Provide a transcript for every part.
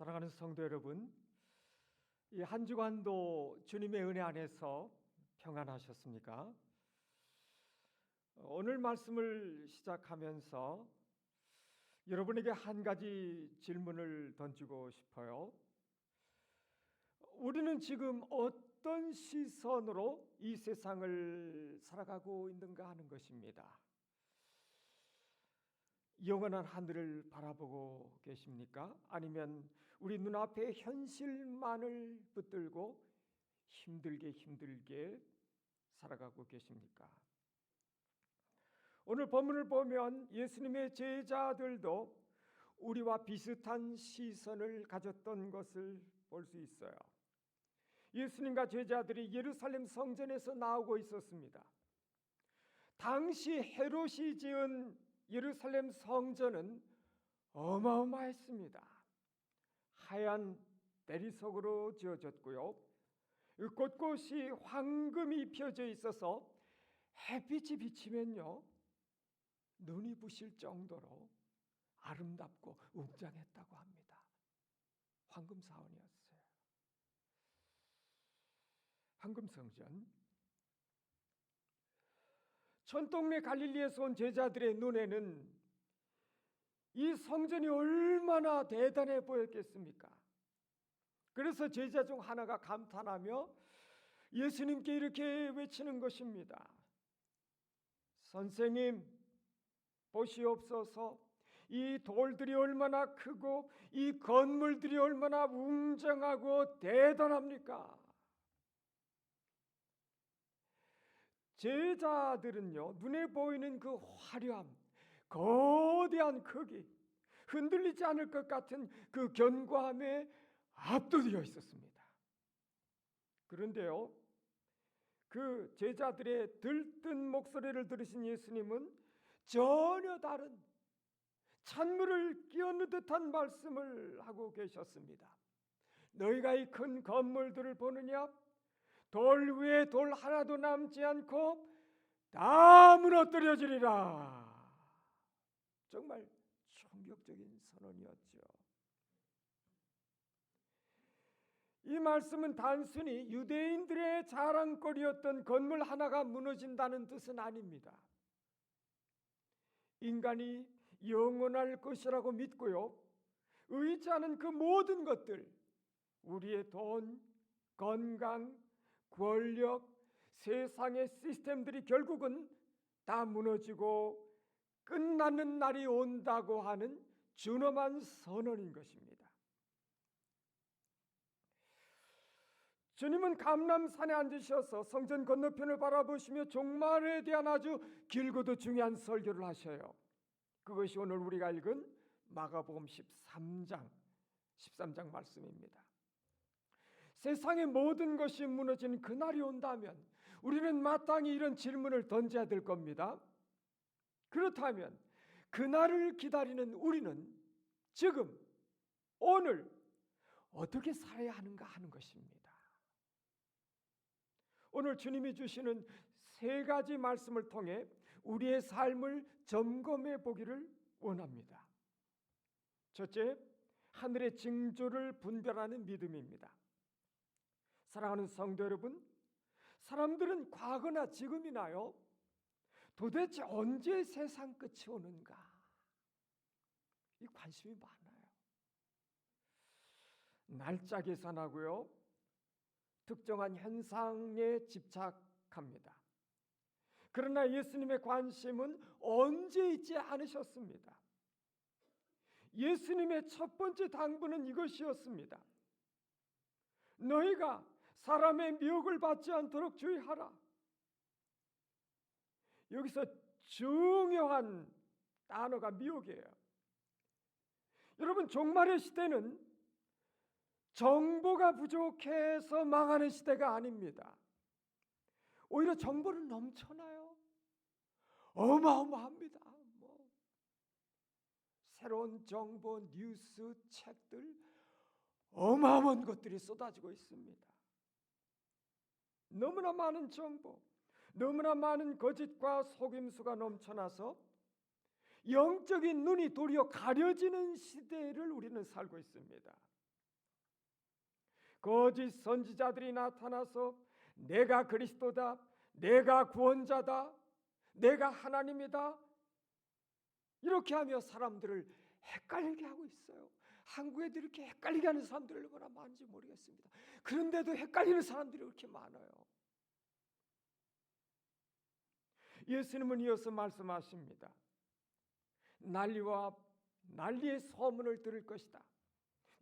사랑하는 성도 여러분, 이 한 주간도 주님의 은혜 안에서 평안하셨습니까? 오늘 말씀을 시작하면서 여러분에게 한 가지 질문을 던지고 싶어요. 우리는 지금 어떤 시선으로 이 세상을 살아가고 있는가 하는 것입니다. 영원한 하늘을 바라보고 계십니까? 아니면 우리 눈앞의 현실만을 붙들고 힘들게 살아가고 계십니까? 오늘 본문을 보면 예수님의 제자들도 우리와 비슷한 시선을 가졌던 것을 볼 수 있어요. 예수님과 제자들이 예루살렘 성전에서 나오고 있었습니다. 당시 헤롯이 지은 예루살렘 성전은 어마어마했습니다. 하얀 대리석으로 지어졌고요. 곳곳이 황금이 펴져 있어서 햇빛이 비치면요 눈이 부실 정도로 아름답고 웅장했다고 합니다. 황금 사원이었어요. 황금 성전. 촌동네 갈릴리에서 온 제자들의 눈에는 이 성전이 얼마나 대단해 보였겠습니까? 그래서 제자 중 하나가 감탄하며 예수님께 이렇게 외치는 것입니다. 선생님, 보시옵소서. 이 돌들이 얼마나 크고 이 건물들이 얼마나 웅장하고 대단합니까? 제자들은요, 눈에 보이는 그 화려함, 거대한 크기, 흔들리지 않을 것 같은 그 견고함에 압도되어 있었습니다. 그런데요, 그 제자들의 들뜬 목소리를 들으신 예수님은 전혀 다른 찬물을 끼얹는 듯한 말씀을 하고 계셨습니다. 너희가 이 큰 건물들을 보느냐? 돌 위에 돌 하나도 남지 않고 다 무너뜨려지리라. 정말 충격적인 선언이었죠. 이 말씀은 단순히 유대인들의 자랑거리였던 건물 하나가 무너진다는 뜻은 아닙니다. 인간이 영원할 것이라고 믿고요, 의지 않은 그 모든 것들, 우리의 돈, 건강, 권력, 세상의 시스템들이 결국은 다 무너지고 끝나는 날이 온다고 하는 준엄한 선언인 것입니다. 주님은 감람산에 앉으셔서 성전 건너편을 바라보시며 종말에 대한 아주 길고도 중요한 설교를 하셔요. 그것이 오늘 우리가 읽은 마가복음 13장 말씀입니다. 세상의 모든 것이 무너지는 그날이 온다면 우리는 마땅히 이런 질문을 던져야 될 겁니다. 그렇다면 그날을 기다리는 우리는 지금 오늘 어떻게 살아야 하는가 하는 것입니다. 오늘 주님이 주시는 세 가지 말씀을 통해 우리의 삶을 점검해 보기를 원합니다. 첫째, 하늘의 징조를 분별하는 믿음입니다. 사랑하는 성도 여러분, 사람들은 과거나 지금이나요, 도대체 언제 세상 끝이 오는가? 이 관심이 많아요. 날짜 계산하고요, 특정한 현상에 집착합니다. 그러나 예수님의 관심은 언제 있지 않으셨습니다. 예수님의 첫 번째 당부는 이것이었습니다. 너희가 사람의 미혹을 받지 않도록 주의하라. 여기서 중요한 단어가 미혹이에요. 여러분, 종말의 시대는 정보가 부족해서 망하는 시대가 아닙니다. 오히려 정보는 넘쳐나요. 어마어마합니다. 새로운 정보, 뉴스, 책들, 어마어마한 것들이 쏟아지고 있습니다. 너무나 많은 정보, 너무나 많은 거짓과 속임수가 넘쳐나서 영적인 눈이 도리어 가려지는 시대를 우리는 살고 있습니다. 거짓 선지자들이 나타나서 내가 그리스도다, 내가 구원자다, 내가 하나님이다, 이렇게 하며 사람들을 헷갈리게 하고 있어요. 한국 애들이 이렇게 헷갈리게 하는 사람들이 얼마나 많은지 모르겠습니다. 그런데도 헷갈리는 사람들이 그렇게 많아요. 예수님은 이어서 말씀하십니다. 난리와 난리의 소문을 들을 것이다.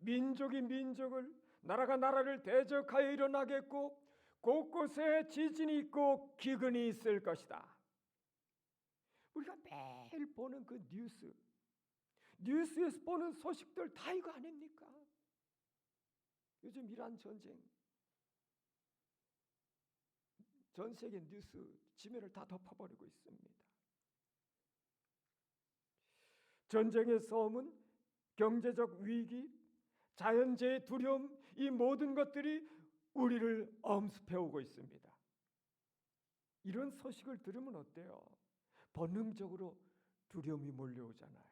민족이 민족을, 나라가 나라를 대적하여 일어나겠고 곳곳에 지진이 있고 기근이 있을 것이다. 우리가 매일 보는 그 뉴스에서 보는 소식들 다 이거 아닙니까? 요즘 이란 전쟁, 전 세계 뉴스 지면을 다 덮어버리고 있습니다. 전쟁의 소문, 경제적 위기, 자연재해 두려움, 이 모든 것들이 우리를 엄습해오고 있습니다. 이런 소식을 들으면 어때요? 본능적으로 두려움이 몰려오잖아요.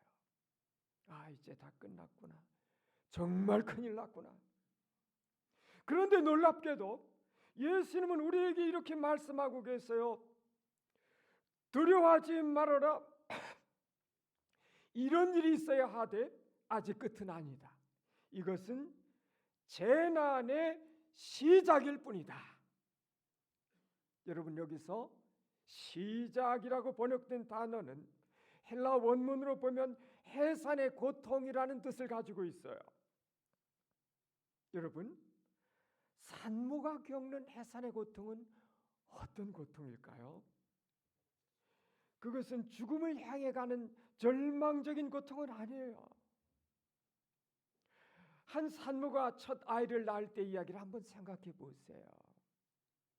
아, 이제 다 끝났구나. 정말 큰일 났구나. 그런데 놀랍게도 예수님은 우리에게 이렇게 말씀하고 계세요. 두려워하지 말아라. 이런 일이 있어야 하되 아직 끝은 아니다. 이것은 재난의 시작일 뿐이다. 여러분, 여기서 시작이라고 번역된 단어는 헬라 원문으로 보면 해산의 고통이라는 뜻을 가지고 있어요. 여러분, 산모가 겪는 해산의 고통은 어떤 고통일까요? 그것은 죽음을 향해 가는 절망적인 고통은 아니에요. 한 산모가 첫 아이를 낳을 때 이야기를 한번 생각해 보세요.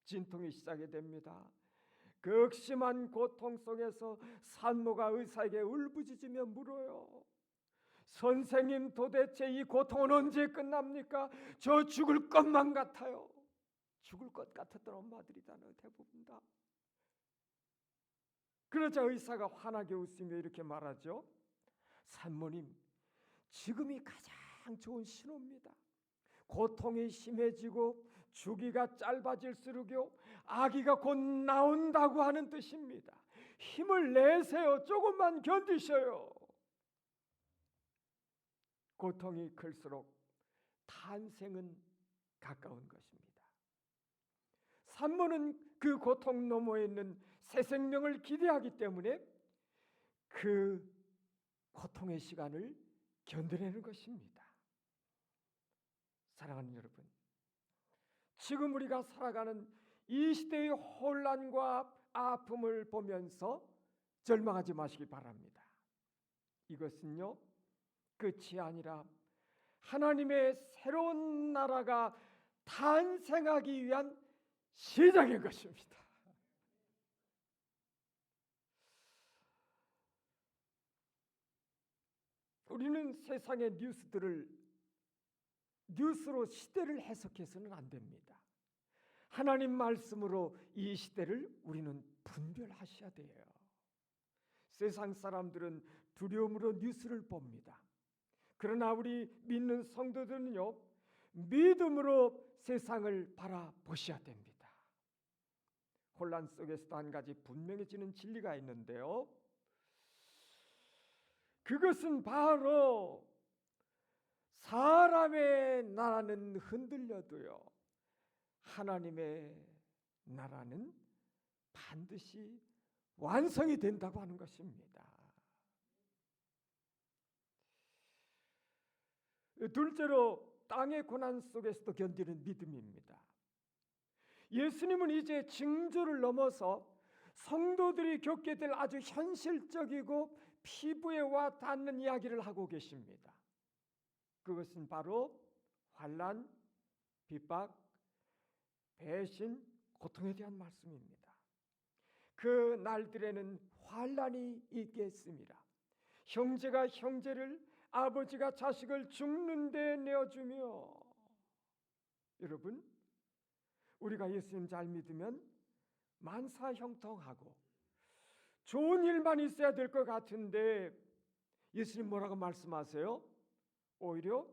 진통이 시작이 됩니다. 극심한 고통 속에서 산모가 의사에게 울부짖으며 물어요. 선생님, 도대체 이 고통은 언제 끝납니까? 저 죽을 것만 같아요. 죽을 것 같았던 엄마들이잖아요, 대부분 다. 그러자 의사가 환하게 웃으며 이렇게 말하죠. 산모님, 지금이 가장 좋은 신호입니다. 고통이 심해지고 주기가 짧아질수록요, 아기가 곧 나온다고 하는 뜻입니다. 힘을 내세요. 조금만 견디셔요. 고통이 클수록 탄생은 가까운 것입니다. 산모는 그 고통 너머에 있는 새 생명을 기대하기 때문에 그 고통의 시간을 견뎌내는 것입니다. 사랑하는 여러분, 지금 우리가 살아가는 이 시대의 혼란과 아픔을 보면서 절망하지 마시기 바랍니다. 이것은요, 끝이 아니라 하나님의 새로운 나라가 탄생하기 위한 시작인 것입니다. 우리는 세상의 뉴스로 시대를 해석해서는 안 됩니다. 하나님 말씀으로 이 시대를 우리는 분별하셔야 돼요. 세상 사람들은 두려움으로 뉴스를 봅니다. 그러나 우리 믿는 성도들은요, 믿음으로 세상을 바라보셔야 됩니다. 혼란 속에서도 한 가지 분명해지는 진리가 있는데요, 그것은 바로 사람의 나라는 흔들려도요, 하나님의 나라는 반드시 완성이 된다고 하는 것입니다. 둘째로, 땅의 고난 속에서도 견디는 믿음입니다. 예수님은 이제 징조를 넘어서 성도들이 겪게 될 아주 현실적이고 피부에 와 닿는 이야기를 하고 계십니다. 그것은 바로 환난, 핍박, 배신, 고통에 대한 말씀입니다. 그 날들에는 환난이 있겠습니다. 형제가 형제를, 아버지가 자식을 죽는 데 내어주며, 여러분, 우리가 예수님 잘 믿으면 만사형통하고 좋은 일만 있어야 될 것 같은데 예수님 뭐라고 말씀하세요? 오히려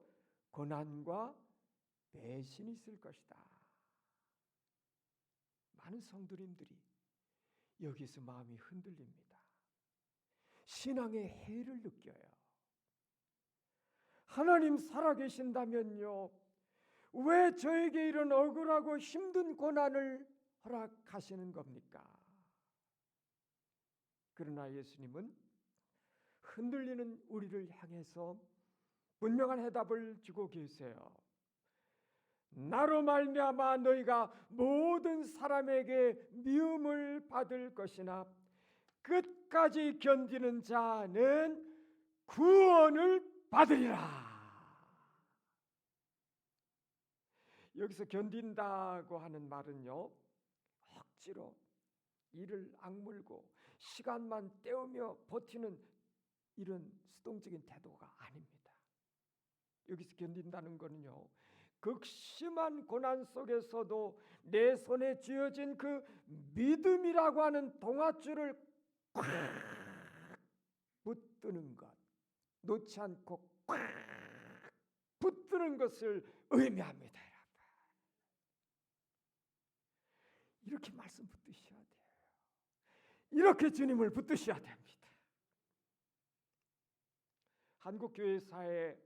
고난과 배신이 있을 것이다. 많은 성도님들이 여기서 마음이 흔들립니다. 신앙의 해를 느껴요. 하나님 살아계신다면요, 왜 저에게 이런 억울하고 힘든 고난을 허락하시는 겁니까? 그러나 예수님은 흔들리는 우리를 향해서 분명한 해답을 주고 계세요. 나로 말미암아 너희가 모든 사람에게 미움을 받을 것이나 끝까지 견디는 자는 구원을 받으리라. 여기서 견딘다고 하는 말은요, 억지로 이를 악물고 시간만 때우며 버티는 이런 수동적인 태도가 아닙니다. 여기서 견딘다는 것은요, 극심한 고난 속에서도 내 손에 쥐어진 그 믿음이라고 하는 동아줄을 꽉 붙드는 것, 놓지 않고 꽉 붙드는 것을 의미합니다. 이렇게 말씀 붙드셔야 돼요. 이렇게 주님을 붙드셔야 됩니다. 한국 교회사에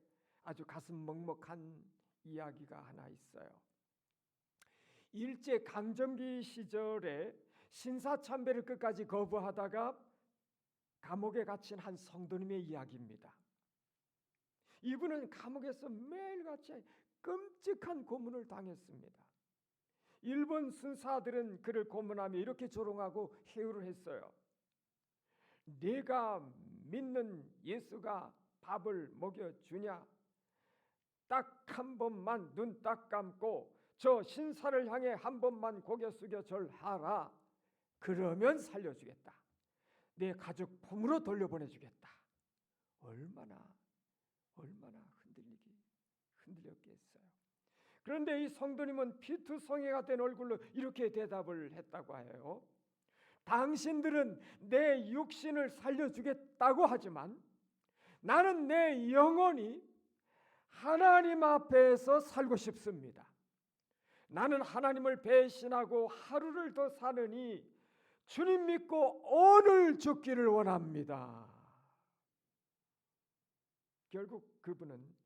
아주 가슴 먹먹한 이야기가 하나 있어요. 일제 강점기 시절에 신사참배를 끝까지 거부하다가 감옥에 갇힌 한 성도님의 이야기입니다. 이분은 감옥에서 매일같이 끔찍한 고문을 당했습니다. 일본 순사들은 그를 고문하며 이렇게 조롱하고 해유를 했어요. 네가 믿는 예수가 밥을 먹여주냐? 딱 한 번만 눈 딱 감고 저 신사를 향해 한 번만 고개 숙여 절하라. 그러면 살려주겠다. 내 가족 품으로 돌려보내주겠다. 얼마나 흔들렸겠어요. 그런데 이 성도님은 피투성이가 된 얼굴로 이렇게 대답을 했다고 해요. 당신들은 내 육신을 살려주겠다고 하지만 나는 내 영혼이 하나님 앞에서 살고 싶습니다. 나는 하나님을 배신하고 하루를 더 사느니 주님 믿고 오늘 죽기를 원합니다. 결국 그분은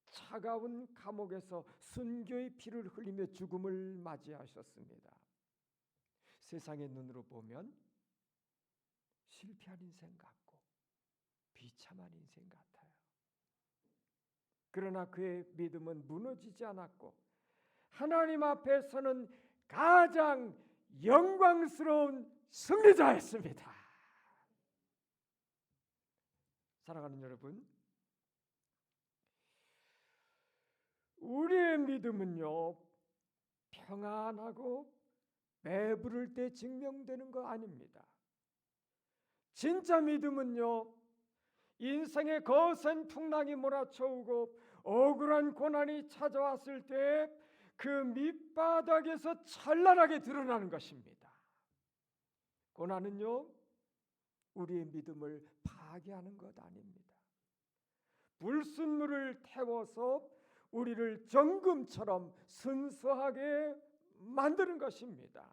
차가운 감옥에서 순교의 피를 흘리며 죽음을 맞이하셨습니다. 세상의 눈으로 보면 실패한 인생 같고 비참한 인생 같아요. 그러나 그의 믿음은 무너지지 않았고 하나님 앞에서는 가장 영광스러운 승리자였습니다. 사랑하는 여러분, 우리의 믿음은요, 평안하고 배부를 때 증명되는 거 아닙니다. 진짜 믿음은요, 인생의 거센 풍랑이 몰아쳐오고 억울한 고난이 찾아왔을 때 그 밑바닥에서 찬란하게 드러나는 것입니다. 고난은요, 우리의 믿음을 파괴하는 것 아닙니다. 불순물을 태워서 우리를 정금처럼 순수하게 만드는 것입니다.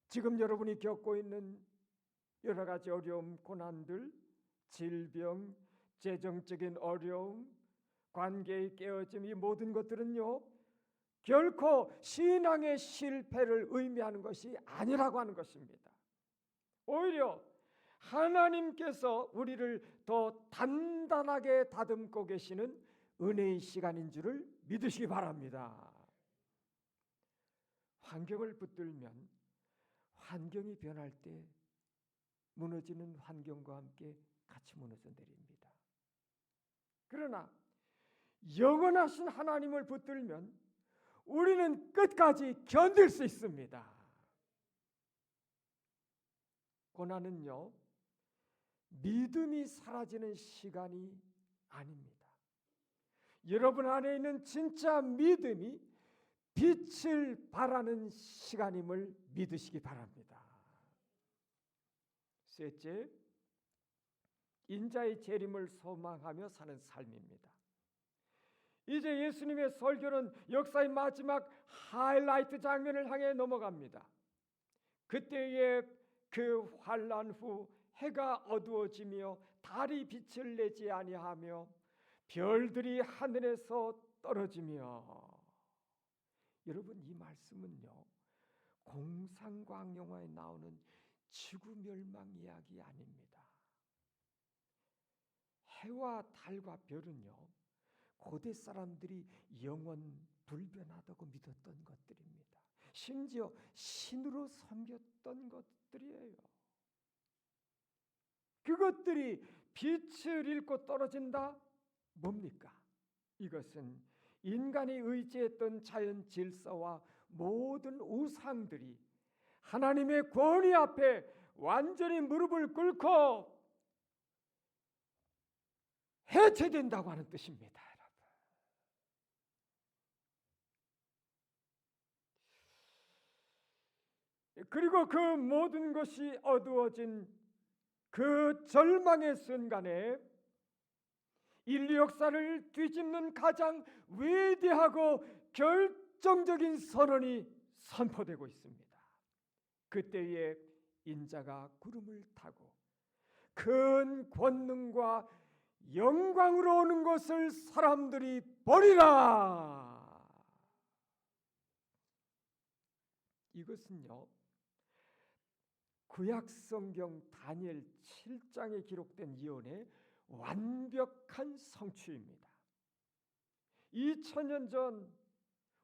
지금 여러분이 겪고 있는 여러 가지 어려움, 고난들, 질병, 재정적인 어려움, 관계의 깨어짐, 이 모든 것들은요, 결코 신앙의 실패를 의미하는 것이 아니라고 하는 것입니다. 오히려 하나님께서 우리를 더 단단하게 다듬고 계시는 은혜의 시간인 줄을 믿으시기 바랍니다. 환경을 붙들면 환경이 변할 때 무너지는 환경과 함께 같이 무너져 내립니다. 그러나 영원하신 하나님을 붙들면 우리는 끝까지 견딜 수 있습니다. 고난은요, 믿음이 사라지는 시간이 아닙니다. 여러분 안에 있는 진짜 믿음이 빛을 발하는 시간임을 믿으시기 바랍니다. 셋째, 인자의 재림을 소망하며 사는 삶입니다. 이제 예수님의 설교는 역사의 마지막 하이라이트 장면을 향해 넘어갑니다. 그때에 그 환난 후 해가 어두워지며 달이 빛을 내지 아니하며 별들이 하늘에서 떨어지며, 여러분, 이 말씀은요 공상과학 영화에 나오는 지구 멸망 이야기 아닙니다. 해와 달과 별은요 고대 사람들이 영원 불변하다고 믿었던 것들입니다. 심지어 신으로 섬겼던 것들이에요. 그것들이 빛을 잃고 떨어진다? 뭡니까? 이것은 인간이 의지했던 자연 질서와 모든 우상들이 하나님의 권위 앞에 완전히 무릎을 꿇고 해체된다고 하는 뜻입니다. 그리고 그 모든 것이 어두워진 그 절망의 순간에 인류 역사를 뒤집는 가장 위대하고 결정적인 선언이 선포되고 있습니다. 그때에 인자가 구름을 타고 큰 권능과 영광으로 오는 것을 사람들이 보리라. 이것은요 구약성경 다니엘 7장에 기록된 예언의 완벽한 성취입니다. 2000년 전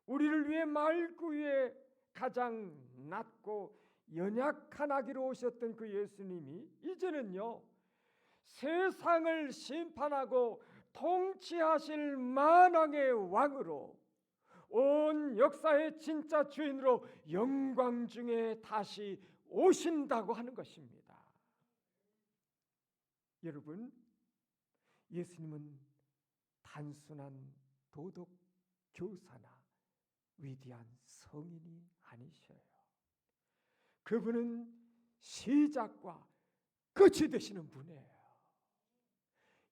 우리를 위해 말구 위에 가장 낮고 연약한 아기로 오셨던 그 예수님이 이제는요 세상을 심판하고 통치하실 만왕의 왕으로 온 역사의 진짜 주인으로 영광 중에 다시 오신다고 하는 것입니다. 여러분, 예수님은 단순한 도덕 교사나 위대한 성인이 아니셔요. 그분은 시작과 끝이 되시는 분이에요.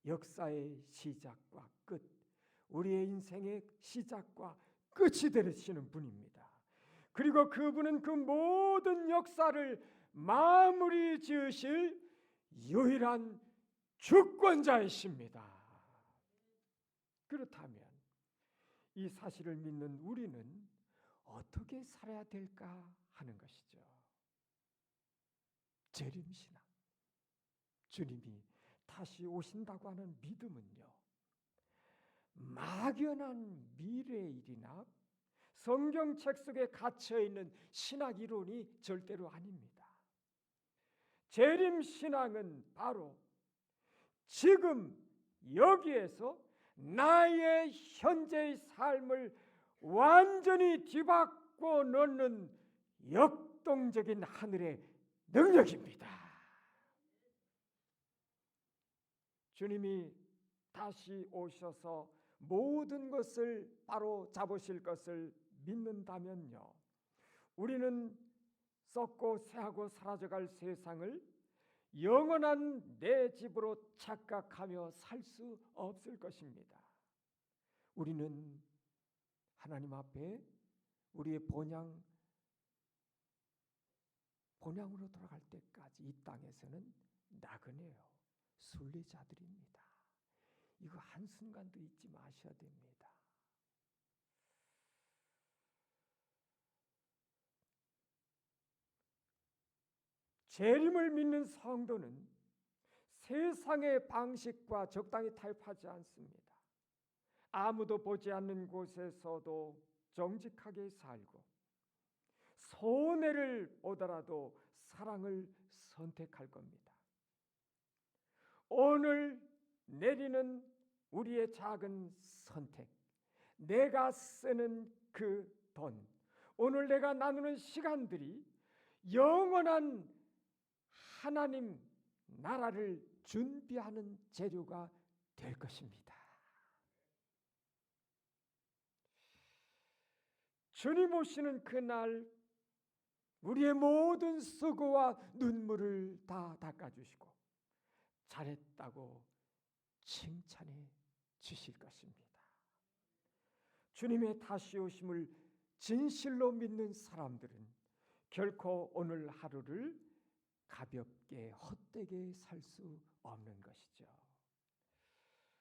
역사의 시작과 끝, 우리의 인생의 시작과 끝이 되시는 분입니다. 그리고 그분은 그 모든 역사를 마무리 지으실 유일한 주권자이십니다. 그렇다면 이 사실을 믿는 우리는 어떻게 살아야 될까 하는 것이죠. 재림신앙, 주님이 다시 오신다고 하는 믿음은요 막연한 미래의 일이나 성경책 속에 갇혀있는 신학 이론이 절대로 아닙니다. 재림신앙은 바로 지금 여기에서 나의 현재의 삶을 완전히 뒤바꿔 놓는 역동적인 하늘의 능력입니다. 주님이 다시 오셔서 모든 것을 바로 잡으실 것을 믿는다면요 우리는 썩고 쇠하고 사라져갈 세상을 영원한 내 집으로 착각하며 살 수 없을 것입니다. 우리는 하나님 앞에 우리의 본향으로 돌아갈 때까지 이 땅에서는 나그네요 순례자들입니다. 이거 한순간도 잊지 마셔야 됩니다. 재림을 믿는 성도는 세상의 방식과 적당히 타협하지 않습니다. 아무도 보지 않는 곳에서도 정직하게 살고 손해를 보더라도 사랑을 선택할 겁니다. 오늘 내리는 우리의 작은 선택, 내가 쓰는 그 돈, 오늘 내가 나누는 시간들이 영원한 하나님 나라를 준비하는 재료가 될 것입니다. 주님 오시는 그날 우리의 모든 수고와 눈물을 다 닦아주시고 잘했다고 칭찬해 주실 것입니다. 주님의 다시 오심을 진실로 믿는 사람들은 결코 오늘 하루를 가볍게 헛되게 살 수 없는 것이죠.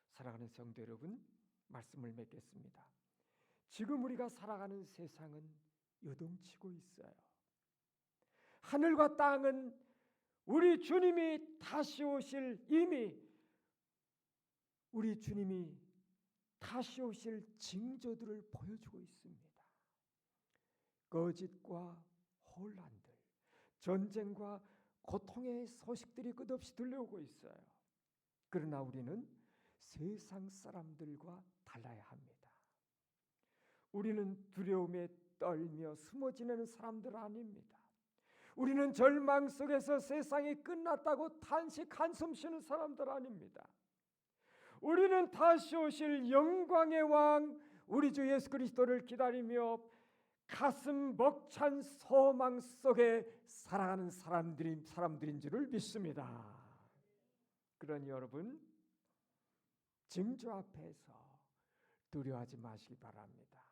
사랑하는 성도 여러분, 말씀을 맺겠습니다. 지금 우리가 살아가는 세상은 요동치고 있어요. 하늘과 땅은 우리 주님이 다시 오실 이미 우리 주님이 다시 오실 징조들을 보여주고 있습니다. 거짓과 혼란들, 전쟁과 고통의 소식들이 끝없이 들려오고 있어요. 그러나 우리는 세상 사람들과 달라야 합니다. 우리는 두려움에 떨며 숨어 지내는 사람들 아닙니다. 우리는 절망 속에서 세상이 끝났다고 탄식 한숨 쉬는 사람들 아닙니다. 우리는 다시 오실 영광의 왕 우리 주 예수 그리스도를 기다리며 가슴 벅찬 소망 속에 살아가는 사람들인 줄을 믿습니다. 그러니 여러분, 징조 앞에서 두려워하지 마시기 바랍니다.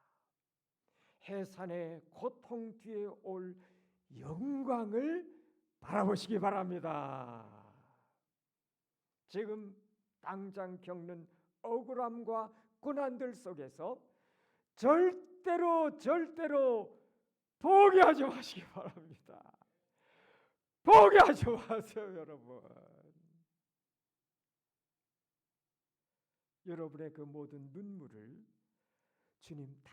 해산의 고통 뒤에 올 영광을 바라보시기 바랍니다. 지금 당장 겪는 억울함과 고난들 속에서 절대로 포기하지 마시기 바랍니다. 포기하지 마세요, 여러분. 여러분의 그 모든 눈물을 주님 다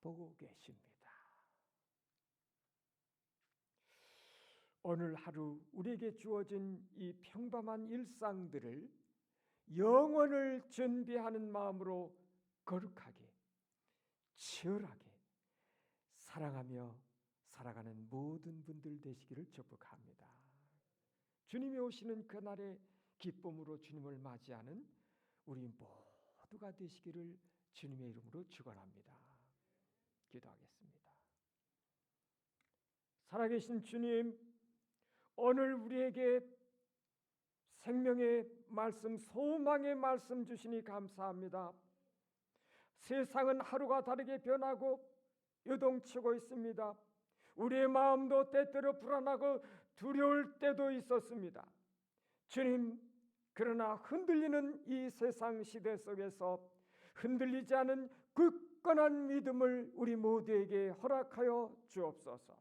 보고 계십니다. 오늘 하루 우리에게 주어진 이 평범한 일상들을 영원을 준비하는 마음으로 거룩하게, 치열하게 사랑하며 살아가는 모든 분들 되시기를 축복합니다. 주님이 오시는 그날의 기쁨으로 주님을 맞이하는 우리 모두가 되시기를 주님의 이름으로 축원합니다. 기도하겠습니다. 살아계신 주님, 오늘 우리에게 생명의 말씀, 소망의 말씀 주시니 감사합니다. 세상은 하루가 다르게 변하고 요동치고 있습니다. 우리의 마음도 때때로 불안하고 두려울 때도 있었습니다. 주님, 그러나 흔들리는 이 세상 시대 속에서 흔들리지 않은 굳건한 믿음을 우리 모두에게 허락하여 주옵소서.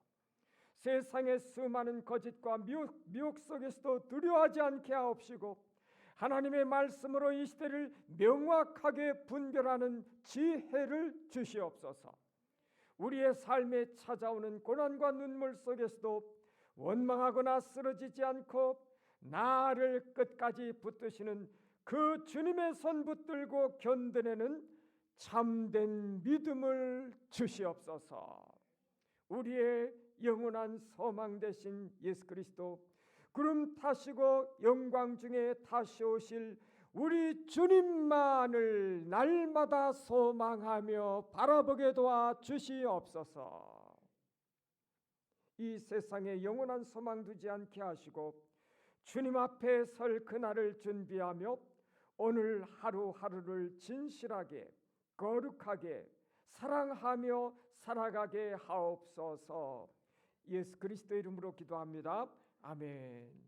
세상의 수많은 거짓과 미혹 속에서도 두려워하지 않게 하옵시고 하나님의 말씀으로 이 시대를 명확하게 분별하는 지혜를 주시옵소서. 우리의 삶에 찾아오는 고난과 눈물 속에서도 원망하거나 쓰러지지 않고 나를 끝까지 붙드시는 그 주님의 손 붙들고 견뎌내는 참된 믿음을 주시옵소서. 우리의 영원한 소망 되신 예수 그리스도, 구름 타시고 영광 중에 다시 오실 우리 주님만을 날마다 소망하며 바라보게 도와 주시옵소서. 이 세상에 영원한 소망 두지 않게 하시고 주님 앞에 설 그날을 준비하며 오늘 하루하루를 진실하게 거룩하게 사랑하며 살아가게 하옵소서. 예수 그리스도 이름으로 기도합니다. 아멘.